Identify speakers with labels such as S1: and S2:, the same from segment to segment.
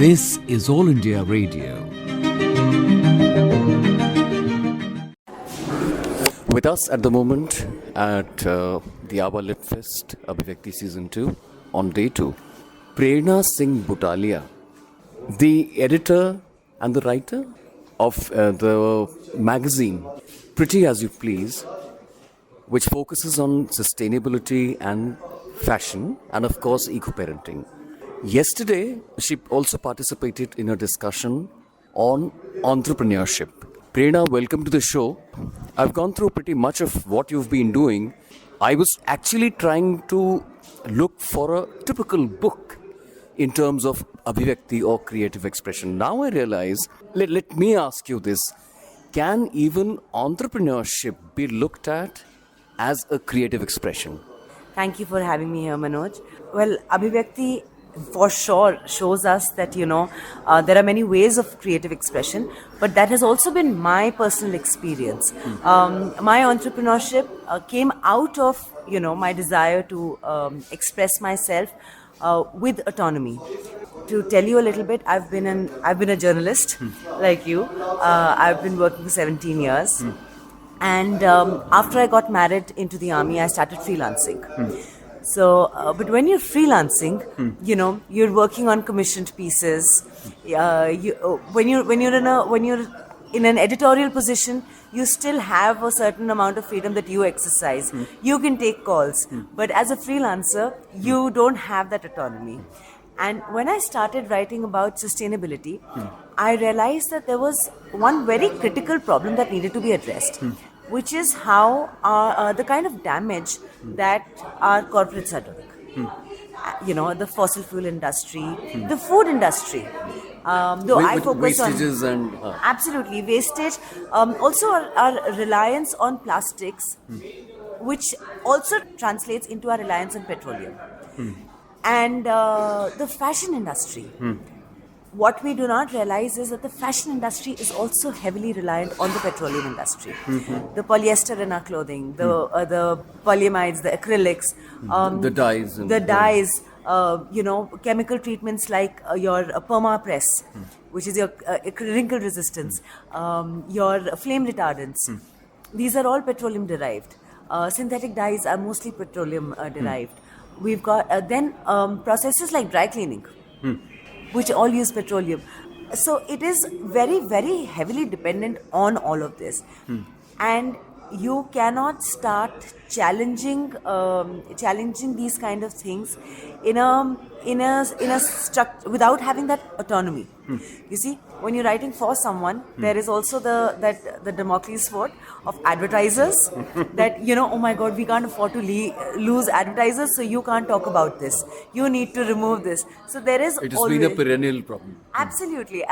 S1: This is All India Radio. With us at the moment at the Aba Lit Fest, Abhivyakti Season 2, on day 2, Prerna Singh Butalia, the editor and the writer of the magazine Pretty As You Please, which focuses on sustainability and fashion and of course eco-parenting. Yesterday, she also participated in a discussion on entrepreneurship. Prerna, welcome to the show. I've gone through pretty much of what you've been doing. I was actually trying to look for a typical book in terms of Abhivyakti or creative expression. Now I realize, let me ask you this. Can even entrepreneurship be looked at as a creative expression?
S2: Thank you for having me here, Manoj. Well, Abhivyakti for sure shows us that, there are many ways of creative expression, but that has also been my personal experience. My entrepreneurship came out of, my desire to express myself with autonomy. To tell you a little bit, I've been a journalist like you. I've been working for 17 years. And after I got married into the army, I started freelancing. So, but when you're freelancing, you're working on commissioned pieces. When you're in an editorial position, you still have a certain amount of freedom that you exercise. You can take calls, but as a freelancer, you don't have that autonomy. And when I started writing about sustainability, I realized that there was one very critical problem that needed to be addressed, which is how the kind of damage that our corporates are doing. The fossil fuel industry, the food industry. Though I focus on
S1: wastages and
S2: absolutely wastage. Also, our reliance on plastics, which also translates into our reliance on petroleum. And the fashion industry. What we do not realize is that the fashion industry is also heavily reliant on the petroleum industry. The polyester in our clothing, the polyamides, the acrylics,
S1: the dyes.
S2: Chemical treatments like your perma press, which is your wrinkle resistance, your flame retardants. These are all petroleum derived. Synthetic dyes are mostly petroleum derived. We've got processes like dry cleaning, which all use petroleum. So it is very, very heavily dependent on all of this. And you cannot start challenging these kind of things in a structure without having that autonomy. You see, when you're writing for someone, there is also the Damocles sword of advertisers that, oh my God, we can't afford to lose advertisers, so you can't talk about this. You need to remove this. So there is
S1: it has been a perennial problem.
S2: Absolutely.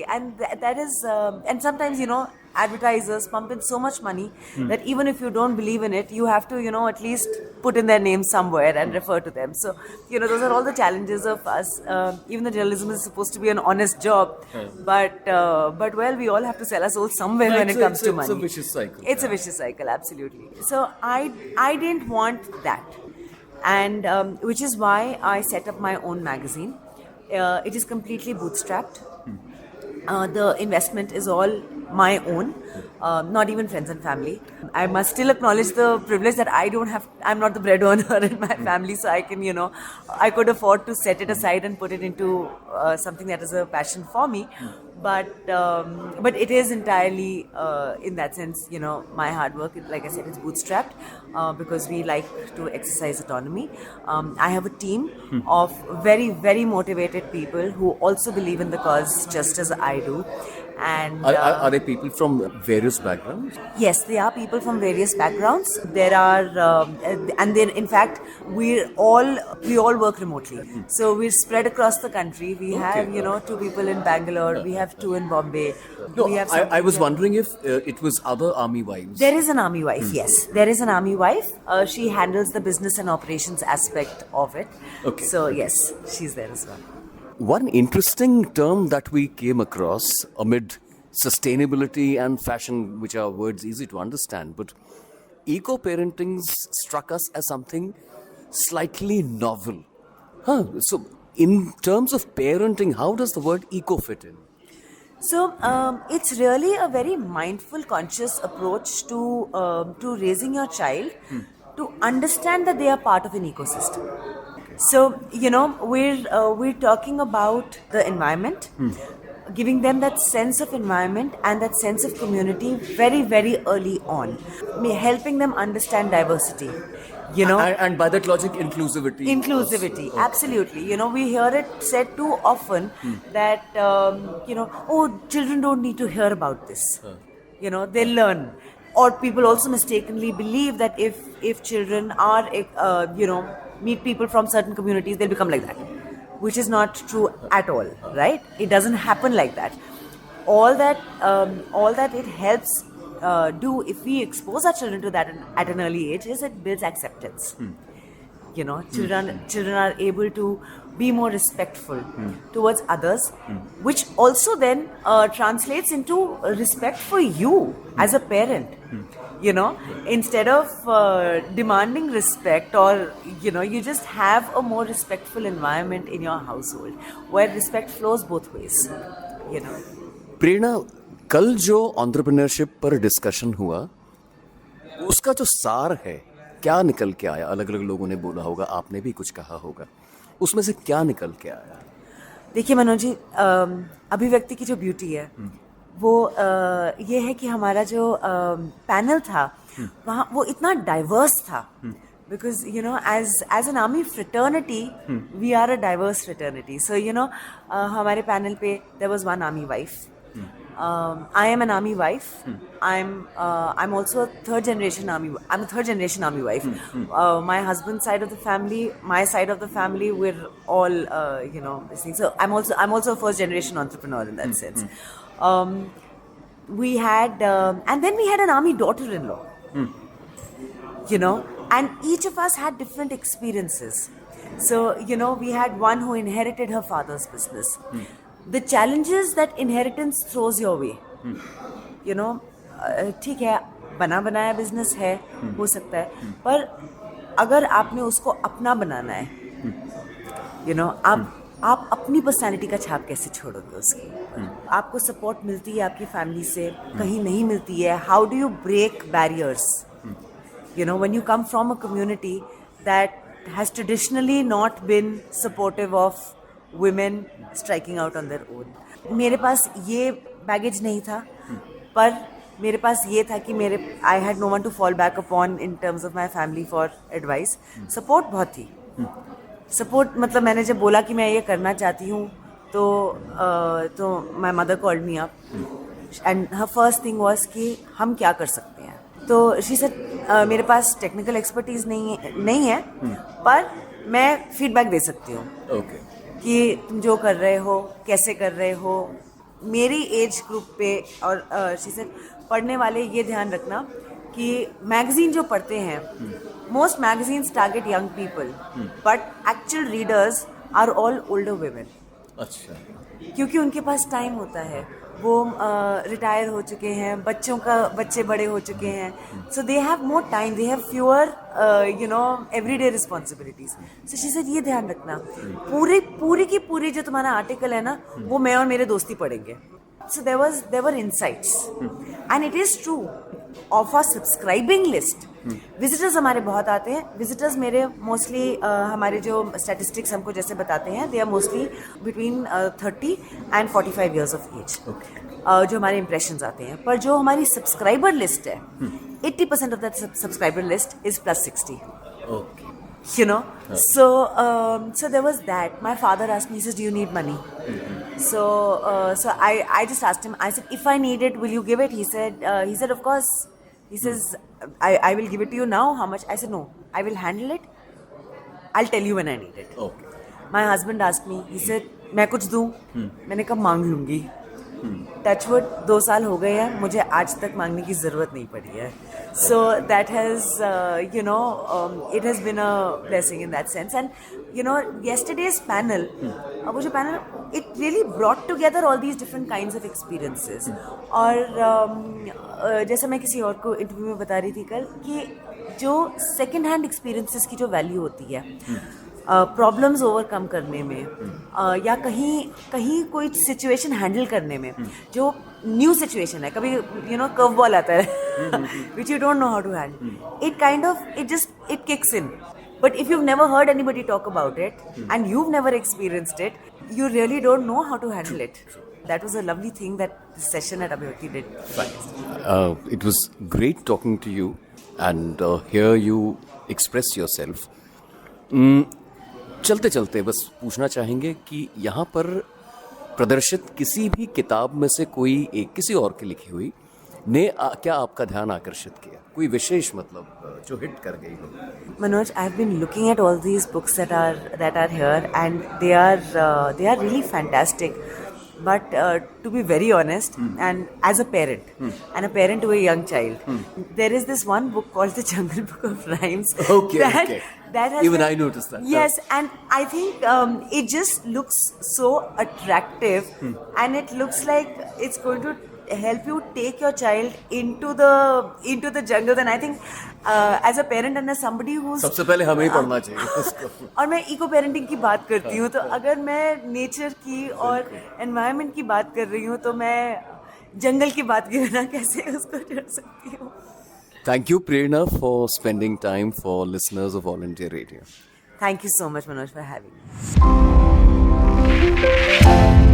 S2: And that is, and sometimes, advertisers pump in so much money that even if you don't believe in it, you have to, at least put in their name somewhere and refer to them. So, those are all the challenges of us. Even though journalism is supposed to be an honest job, but well, we all have to sell our souls somewhere when it comes to money.
S1: It's a vicious cycle.
S2: It's a vicious cycle, absolutely. So I didn't want that, and which is why I set up my own magazine. It is completely bootstrapped. The investment is all my own, not even friends and family. I must still acknowledge the privilege that I'm not the breadwinner in my family, so I can, I could afford to set it aside and put it into something that is a passion for me. But it is entirely, in that sense, my hard work. Like I said, it's bootstrapped because we like to exercise autonomy. I have a team of very, very motivated people who also believe in the cause just as I do. And
S1: are they people from various backgrounds?
S2: Yes, they are people from various backgrounds. There are, and then in fact, we all work remotely. So we're spread across the country. We have, 2 people in Bangalore. We have 2 in Bombay.
S1: No, I was wondering if it was other army wives.
S2: There is an army wife, yes. There is an army wife. She handles the business and operations aspect of it.
S1: Okay.
S2: So yes, she's there as well.
S1: One interesting term that we came across amid sustainability and fashion, which are words easy to understand, but eco-parenting struck us as something slightly novel. So in terms of parenting, how does the word eco fit in?
S2: So it's really a very mindful, conscious approach to raising your child to understand that they are part of an ecosystem. So we're talking about the environment, giving them that sense of environment and that sense of community very very early on, helping them understand diversity.
S1: And by that logic, inclusivity.
S2: Inclusivity,
S1: Okay.
S2: absolutely. We hear it said too often that oh, children don't need to hear about this. They'll learn. Or people also mistakenly believe that if children are meet people from certain communities, they'll become like that, which is not true at all, right? It doesn't happen like that. All that it helps do if we expose our children to that at an early age is it builds acceptance. Children are able to be more respectful towards others, which also then translates into respect for you as a parent. Instead of demanding respect, or you just have a more respectful environment in your household where respect flows both ways.
S1: प्रेरणा, कल जो entrepreneurship पर discussion हुआ, उसका जो सार है, क्या निकल के आया? अलग अलग लोगों ने बोला होगा, आपने भी कुछ कहा होगा, उसमें से क्या निकल के आया?
S2: देखिए मनोज जी, अभिव्यक्ति की जो ब्यूटी है वो ये है कि हमारा जो पैनल था वहाँ वो इतना डाइवर्स था, because as an army fraternity we are a diverse fraternity. So हमारे पैनल पे there was one army wife. I am an army wife. I'm also a third generation army. I'm a third generation army wife. My husband's side of the family, my side of the family, we're all this thing. So I'm also a first generation entrepreneur in that sense. We had and then we had an army daughter-in-law. And each of us had different experiences. So we had one who inherited her father's business. The challenges that inheritance throws your way, ठीक है, बना बनाया business है, हो सकता है, पर अगर आपने उसको अपना बनाना है, आप अपनी पर्सनालिटी का छाप कैसे छोड़ोगे उसकी? आपको सपोर्ट मिलती है आपकी फैमिली से, कहीं नहीं मिलती है. How do you break barriers? When you come from a community that has traditionally not been supportive of women striking out on their own. मेरे पास ये बैगेज नहीं था, पर मेरे पास ये था कि I had no one to fall back upon in terms of my family for advice. Support बहुत थी. Support मतलब मैंने जब बोला कि मैं ये करना चाहती हूँ तो my mother called me up and her first thing was कि हम क्या कर सकते हैं. तो she said मेरे पास टेक्निकल एक्सपर्टीज नहीं है, पर मैं फीडबैक दे सकती हूँ.
S1: Okay.
S2: कि तुम जो कर रहे हो, कैसे कर रहे हो, मेरी एज ग्रुप पे. और शी सेड पढ़ने वाले ये ध्यान रखना कि मैगजीन जो पढ़ते हैं, most magazines target young people, but actual readers are all older women.
S1: अच्छा.
S2: क्योंकि उनके पास टाइम होता है, वो रिटायर हो चुके हैं, बच्चे बड़े हो चुके हैं, so they have more time, they have fewer everyday responsibilities. So she said ये ध्यान रखना, पूरी की पूरी जो तुम्हारा आर्टिकल है ना, वो मैं और मेरे दोस्ती पढ़ेंगे. So there were insights, and it is true of our subscribing list. Visitors हमारे बहुत आते हैं. Visitors मेरे mostly हमारे जो statistics हमको जैसे बताते हैं, they are mostly between 30 and 45 years of age. Okay. जो हमारे impressions आते हैं. पर जो हमारी subscriber list है, 80% of that subscriber list is plus 60.
S1: Okay.
S2: So there was that. My father asked me, he says, do you need money? So I just asked him, I said, if I need it, will you give it? He said of course. He says, I will give it to you now. How much? I said, no, I will handle it. I'll tell you when I need it.
S1: Okay.
S2: My husband asked me, he said, मैं कुछ दूं? मैंने कहा मांग लूंगी. Touchwood 2 साल हो गए हैं, मुझे आज तक मांगने की ज़रूरत नहीं पड़ी है. So that has, it has been a blessing in that sense. And yesterday's panel, वो जो panel, it really brought together all these different kinds of experiences. और जैसे मैं किसी और को इंटरव्यू में बता रही थी कल कि जो सेकेंड हैंड एक्सपीरियंसेस की जो वैल्यू होती है, प्रॉब्लम्स ओवरकम करने में, या कहीं कहीं कोई सिचुएशन हैंडल करने में, जो न्यू सिचुएशन है, कभी कर्व बॉल आता है which you don't know how to handle it, kind of it kicks in. But if you've never heard anybody talk about it and you've never experienced it, you really don't know how to handle it. That was a lovely thing that this session at Abhivakti did.
S1: It was great talking to you and hear you express yourself. चलते चलते बस पूछना चाहेंगे कि यहाँ पर प्रदर्शित किसी भी किताब में से कोई एक किसी और की लिखी हुई ने क्या आपका ध्यान आकर्षित किया, कोई विशेष मतलब जो हिट कर गई हो?
S2: Manoj, I've been looking at all these books that are here, and they are really fantastic. But to be very honest, and as a parent, and a parent to a young child, there is this one book called The Jungle Book of Rhymes.
S1: Okay.
S2: That has
S1: Even I noticed that.
S2: Yes, and I think it just looks so attractive, and it looks like it's going to help you take your child into the jungle. Then I think as a parent and as somebody who's
S1: सबसे पहले हमें ही पढ़ना चाहिए उसको.
S2: और मैं eco parenting की बात करती हूँ, तो अगर मैं नेचर की और एनवायरनमेंट की बात कर रही हूँ, तो मैं जंगल की बात के बिना कैसे उसको जोड़ सकती हूँ.
S1: Thank you, Prerna, for spending time for listeners of All India Radio.
S2: Thank you so much, Manoj, for having me.